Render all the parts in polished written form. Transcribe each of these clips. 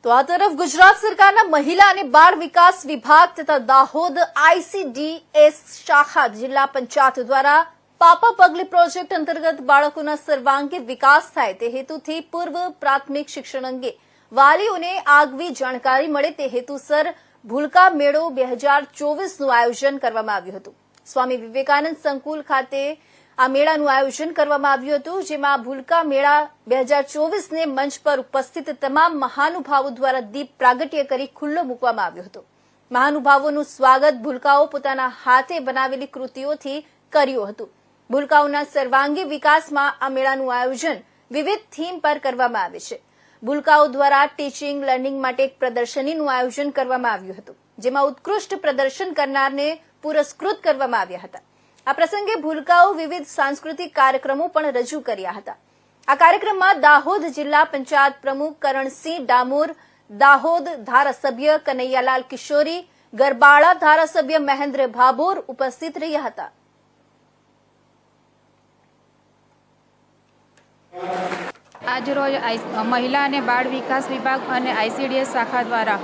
તો આ તરફ ગુજરાત સરકારના મહિલા અને બાળ વિકાસ વિભાગ તથા દાહોદ ICDS શાખા જિલ્લા પંચાયત દ્વારા પાપા પગલી પ્રોજેક્ટ અંતર્ગત બાળકોના સર્વાંગી વિકાસ થાય તે હેતુથી પૂર્વ પ્રાથમિક શિક્ષણ અંગે વાલીઓને આગવી જાણકારી મળે તે હેતુસર ભૂલકા મેળો 2024નું આયોજન કરવામાં આવ્યું હતું। સ્વામી વિવેકાનંદ સંકુલ ખાતે આ મેળાનું આયોજન કરવામાં આવ્યું હતું, જેમાં ભૂલકા મેળા 2024ને મંચ પર ઉપસ્થિત તમામ મહાનુભાવો દ્વારા દીપ પ્રાગટ્ય કરી ખુલ્લો મૂકવામાં આવ્યો હતો। મહાનુભાવોનું સ્વાગત ભૂલકાઓ પોતાના હાથે બનાવેલી કૃતિઓથી કર્યું હતું। ભૂલકાઓના સર્વાંગી વિકાસમાં આ મેળાનું આયોજન વિવિધ થીમ પર કરવામાં આવે છે। ભૂલકાઓ દ્વારા ટીચિંગ લર્નિંગ માટે એક પ્રદર્શનીનું આયોજન કરવામાં આવ્યું હતું, જેમાં ઉત્કૃષ્ટ પ્રદર્શન કરનારને પુરસ્કૃત કરવામાં આવ્યા હતા। આ પ્રસંગે ભૂલકાઓ વિવિધ સાંસ્કૃતિક કાર્યક્રમો પણ રજૂ કર્યા હતા। આ કાર્યક્રમમાં દાહોદ જિલ્લા પંચાયત પ્રમુખ કરણસિંહ ડામોર, દાહોદ ધારાસભ્ય કનૈયાલાલ કિશોરી, ગરબાડા ધારાસભ્ય મહેન્દ્ર ભાભોર ઉપસ્થિત રહ્યા હતા। આજરોજ મહિલા અને બાળ વિકાસ વિભાગ અને ICDS શાખા દ્વારા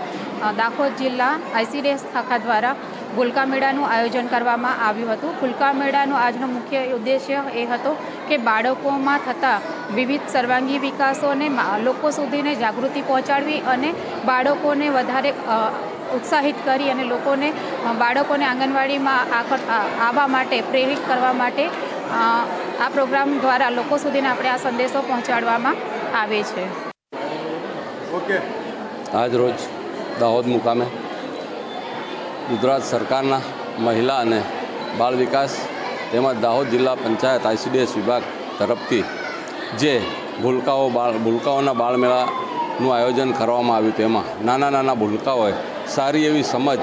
દાહોદ જિલ્લા ICDS શાખા દ્વારા ભૂલકા મેળાનું આયોજન કરવામાં આવ્યું હતું। ભૂલકા મેળાનો આજનો મુખ્ય ઉદ્દેશ્ય એ હતો કે બાળકોમાં થતા વિવિધ સર્વાંગી વિકાસોને લોકો સુધીને જાગૃતિ પહોંચાડવી અને બાળકોને વધારે ઉત્સાહિત કરી અને બાળકોને આંગણવાડીમાં આવવા માટે પ્રેરિત કરવા માટે આ પ્રોગ્રામ દ્વારા લોકો સુધીને આપણે આ સંદેશો પહોંચાડવામાં આવે છે। આજ રોજ દાહોદ મુકામે ગુજરાત સરકારના મહિલા અને બાળ વિકાસ તેમજ દાહોદ જિલ્લા પંચાયત ICDS વિભાગ તરફથી જે ભૂલકાઓના બાળમેળાનું આયોજન કરવામાં આવ્યું, તેમાં નાના ભૂલકાઓએ સારી એવી સમજ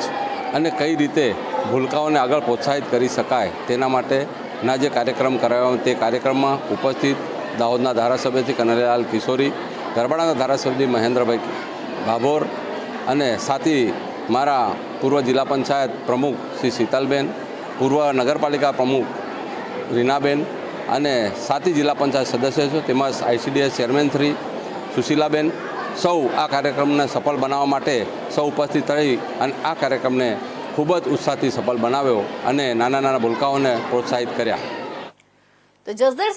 અને કઈ રીતે ભૂલકાઓને આગળ પ્રોત્સાહિત કરી શકાય તેના માટેના જે કાર્યક્રમ કરાયો તે કાર્યક્રમમાં ઉપસ્થિત દાહોદના ધારાસભ્ય શ્રી કનૈયાલાલ કિશોરી, ગરબાડાના ધારાસભ્ય મહેન્દ્રભાઈ ભાભોર અને સાથી મારા પૂર્વ જિલ્લા પંચાયત પ્રમુખ શ્રી શીતલબેન, પૂર્વ નગરપાલિકા પ્રમુખ રીનાબેન અને સાથી જિલ્લા પંચાયત સદસ્ય છે, તેમજ ICDS ચેરમેન શ્રી સુશીલાબેન, સૌ આ કાર્યક્રમને સફળ બનાવવા માટે સૌ ઉપસ્થિત રહી અને આ કાર્યક્રમને ખૂબ જ ઉત્સાહથી સફળ બનાવ્યો અને નાના ભૂલકાઓને પ્રોત્સાહિત કર્યા। તો જસદણ